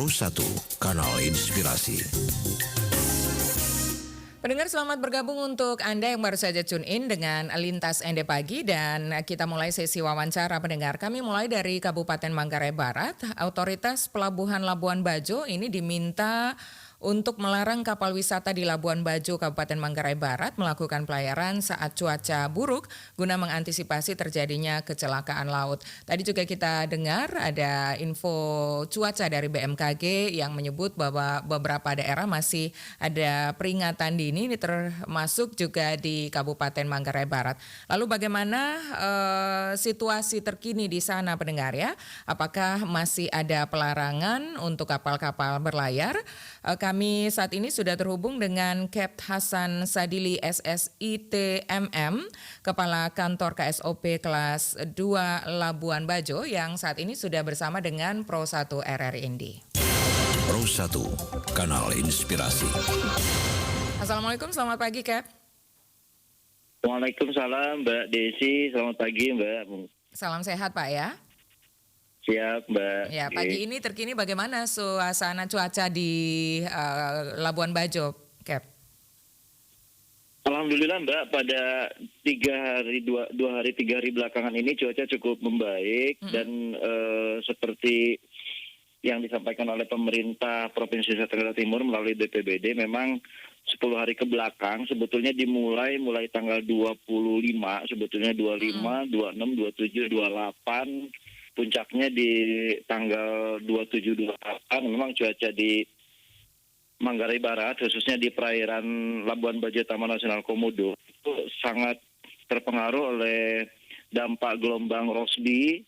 Pro 1, Kanal Inspirasi. Pendengar, selamat bergabung untuk Anda yang baru saja tune in dengan Lintas ND Pagi, dan kita mulai sesi wawancara pendengar. Kami mulai dari Kabupaten Manggarai Barat. Otoritas Pelabuhan Labuan Bajo ini diminta untuk melarang kapal wisata di Labuan Bajo, Kabupaten Manggarai Barat melakukan pelayaran saat cuaca buruk guna mengantisipasi terjadinya kecelakaan laut. Tadi juga kita dengar ada info cuaca dari BMKG yang menyebut bahwa beberapa daerah masih ada peringatan dini, ini termasuk juga di Kabupaten Manggarai Barat. Lalu bagaimana situasi terkini di sana pendengar ya? Apakah masih ada pelarangan untuk kapal-kapal berlayar? Kami saat ini sudah terhubung dengan Capt Hasan Sadili SSITMM, Kepala Kantor KSOP Kelas 2 Labuan Bajo yang saat ini sudah bersama dengan Pro 1 RRIND. Pro 1, Kanal Inspirasi. Assalamualaikum, selamat pagi Cap. Waalaikumsalam Mbak Desi, selamat pagi Mbak. Salam sehat Pak ya. Siap Mbak. Ya, pagi ini terkini bagaimana suasana cuaca di Labuan Bajo, Cap? Alhamdulillah Mbak, pada 2 hari 3 hari belakangan ini cuaca cukup membaik dan seperti yang disampaikan oleh pemerintah Provinsi Nusa Tenggara Timur melalui BPBD, memang 10 hari ke belakang sebetulnya dimulai tanggal 25, sebetulnya 25, 26, 27, 28, puncaknya di tanggal 27, 28. Memang cuaca di Manggarai Barat, khususnya di perairan Labuan Bajo Taman Nasional Komodo, itu sangat terpengaruh oleh dampak gelombang Rossby,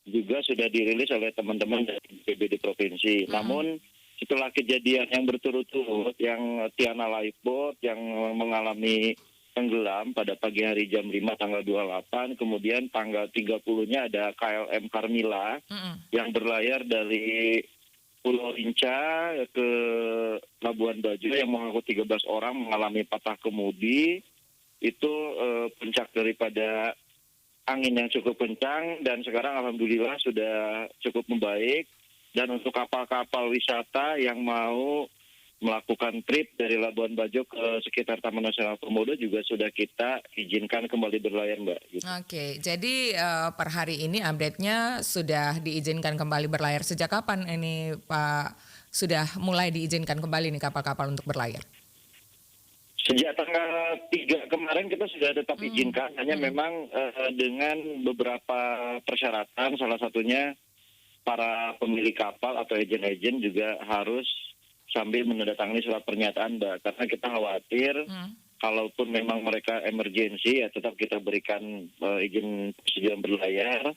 juga sudah dirilis oleh teman-teman dari BPBD Provinsi. Namun setelah kejadian yang berturut-turut, yang Tiana Lifeboat yang mengalami tenggelam pada pagi hari jam 5 tanggal 28, kemudian tanggal 30-nya ada KLM Carmila yang berlayar dari Pulau Rinca ke Labuan Bajo yang mengangkut 13 orang mengalami patah kemudi. Itu puncak daripada angin yang cukup kencang, dan sekarang alhamdulillah sudah cukup membaik. Dan untuk kapal-kapal wisata yang mau melakukan trip dari Labuan Bajo ke sekitar Taman Nasional Komodo juga sudah kita izinkan kembali berlayar Mbak. Gitu. Oke, jadi per hari ini update-nya sudah diizinkan kembali berlayar. Sejak kapan ini Pak sudah mulai diizinkan kembali nih kapal-kapal untuk berlayar? Sejak tanggal 3 kemarin kita sudah tetap izinkan, hanya memang dengan beberapa persyaratan, salah satunya para pemilik kapal atau agen-agen juga harus sambil menandatangani surat pernyataan Mbak, karena kita khawatir kalaupun memang mereka emergensi ya tetap kita berikan izin persetujuan berlayar.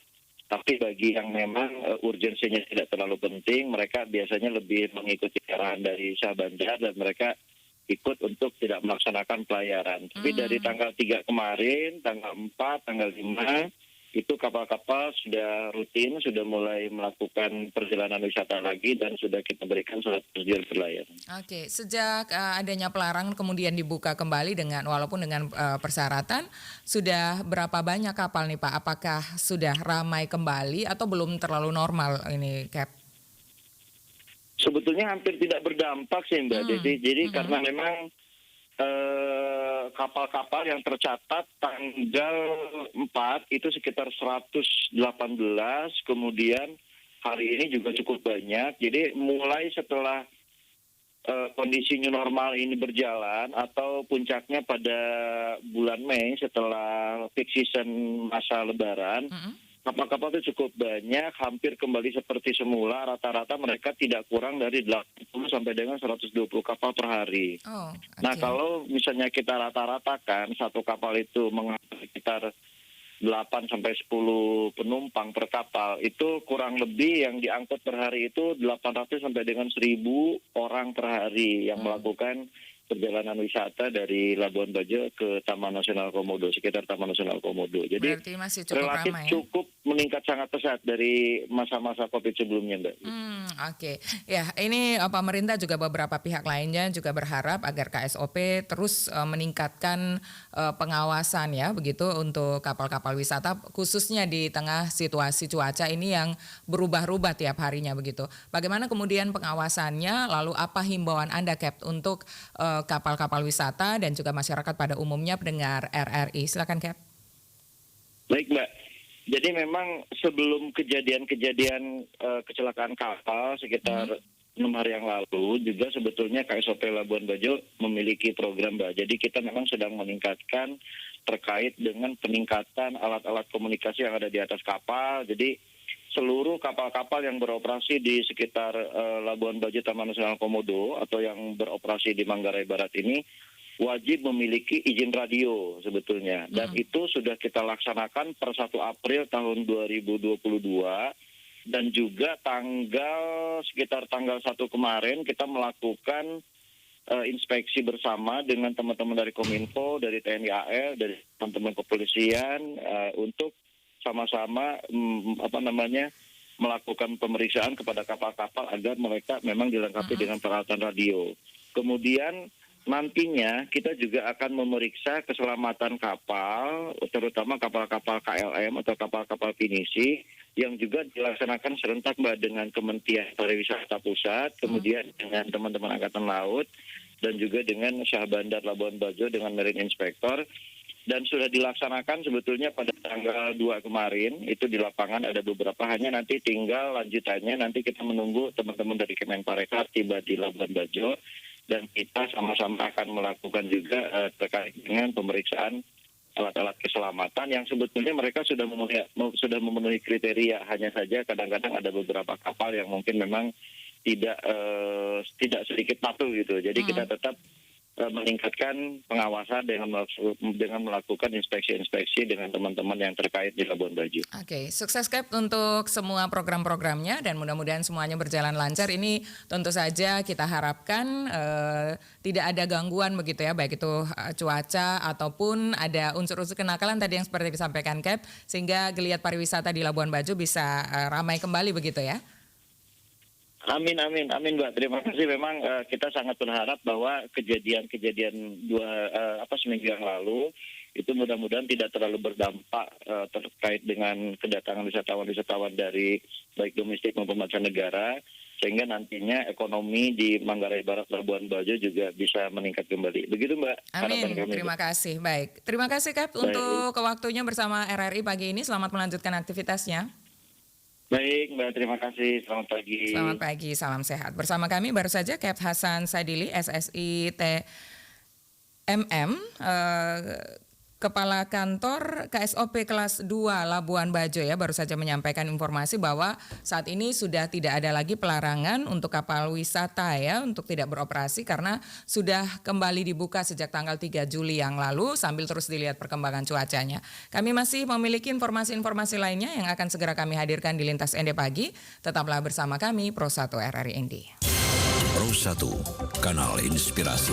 Tapi bagi yang memang urgensinya tidak terlalu penting, mereka biasanya lebih mengikuti arahan dari Syah Bandar dan mereka ikut untuk tidak melaksanakan pelayaran. Tapi dari tanggal 3 kemarin, tanggal 4, tanggal 5, itu kapal-kapal sudah rutin, sudah mulai melakukan perjalanan wisata lagi dan sudah kita berikan surat persetujuan berlayar. Oke, sejak adanya pelarangan kemudian dibuka kembali walaupun dengan persyaratan, sudah berapa banyak kapal nih Pak? Apakah sudah ramai kembali atau belum terlalu normal ini, Cap? Sebetulnya hampir tidak berdampak sih Mbak Desi. Jadi karena memang kapal-kapal yang tercatat tanggal 4 itu sekitar 118, kemudian hari ini juga cukup banyak. Jadi mulai setelah kondisi new normal ini berjalan atau puncaknya pada bulan Mei setelah peak season masa lebaran, kapal-kapal itu cukup banyak, hampir kembali seperti semula. Rata-rata mereka tidak kurang dari 80 sampai dengan 120 kapal per hari. Nah, kalau misalnya kita rata-ratakan satu kapal itu mengangkut sekitar 8 sampai 10 penumpang per kapal, itu kurang lebih yang diangkut per hari itu 800 sampai dengan 1000 orang per hari yang melakukan perjalanan wisata dari Labuan Bajo ke Taman Nasional Komodo, sekitar Taman Nasional Komodo. Jadi Berarti masih cukup relatif ramai ya? cukup meningkat sangat pesat dari masa-masa COVID sebelumnya, Mbak. Oke. Ya, ini pemerintah juga beberapa pihak lainnya juga berharap agar KSOP terus meningkatkan pengawasan ya, begitu untuk kapal-kapal wisata, khususnya di tengah situasi cuaca ini yang berubah-ubah tiap harinya begitu. Bagaimana kemudian pengawasannya, lalu apa himbauan Anda, Cap, untuk kapal-kapal wisata dan juga masyarakat pada umumnya pendengar RRI? Silakan, Cap. Baik, Mbak. Jadi memang sebelum kejadian-kejadian kecelakaan kapal sekitar 6 hari yang lalu, juga sebetulnya KSOP Labuan Bajo memiliki program, Mbak. Jadi kita memang sedang meningkatkan terkait dengan peningkatan alat-alat komunikasi yang ada di atas kapal. Jadi seluruh kapal-kapal yang beroperasi di sekitar Labuan Bajo Taman Nasional Komodo atau yang beroperasi di Manggarai Barat ini wajib memiliki izin radio sebetulnya. Dan itu sudah kita laksanakan per 1 April tahun 2022. Dan juga sekitar tanggal 1 kemarin kita melakukan inspeksi bersama dengan teman-teman dari Kominfo, dari TNI AL, dari teman-teman kepolisian untuk sama-sama melakukan pemeriksaan kepada kapal-kapal agar mereka memang dilengkapi dengan peralatan radio. Kemudian nantinya kita juga akan memeriksa keselamatan kapal, terutama kapal-kapal KLM atau kapal-kapal pinisi yang juga dilaksanakan serentak, Mbak, dengan Kementerian Pariwisata Pusat, kemudian dengan teman-teman Angkatan Laut, dan juga dengan Syah Bandar Labuan Bajo dengan Marine Inspector. Dan sudah dilaksanakan sebetulnya pada tanggal 2 kemarin, itu di lapangan ada beberapa, hanya nanti tinggal lanjutannya, nanti kita menunggu teman-teman dari Kemenparekraf tiba di Labuan Bajo, dan kita sama-sama akan melakukan juga terkait dengan pemeriksaan alat-alat keselamatan yang sebetulnya mereka sudah memenuhi kriteria, hanya saja kadang-kadang ada beberapa kapal yang mungkin memang tidak sedikit patuh gitu. Jadi kita tetap meningkatkan pengawasan dengan melakukan inspeksi-inspeksi dengan teman-teman yang terkait di Labuan Bajo. Oke, sukses, Cap, untuk semua program-programnya dan mudah-mudahan semuanya berjalan lancar. Ini tentu saja kita harapkan tidak ada gangguan begitu ya, baik itu cuaca ataupun ada unsur-unsur kenakalan tadi yang seperti disampaikan, Cap, sehingga geliat pariwisata di Labuan Bajo bisa ramai kembali begitu ya. Amin, Mbak. Terima kasih. Memang kita sangat berharap bahwa kejadian-kejadian seminggu yang lalu itu mudah-mudahan tidak terlalu berdampak terkait dengan kedatangan wisatawan-wisatawan dari baik domestik maupun mancanegara, sehingga nantinya ekonomi di Manggarai Barat Labuan Bajo juga bisa meningkat kembali. Begitu, Mbak. Amin. Terima kasih. Baik. Terima kasih, Cap, untuk waktunya bersama RRI pagi ini. Selamat melanjutkan aktivitasnya. Baik, Mbak, terima kasih. Selamat pagi. Selamat pagi, salam sehat. Bersama kami baru saja Cap Hasan Sadili, SSI TMM, Kepala Kantor KSOP Kelas 2 Labuan Bajo ya, baru saja menyampaikan informasi bahwa saat ini sudah tidak ada lagi pelarangan untuk kapal wisata ya untuk tidak beroperasi karena sudah kembali dibuka sejak tanggal 3 Juli yang lalu sambil terus dilihat perkembangan cuacanya. Kami masih memiliki informasi-informasi lainnya yang akan segera kami hadirkan di Lintas ND Pagi. Tetaplah bersama kami Pro 1 RRI ND. Pro 1, Kanal Inspirasi.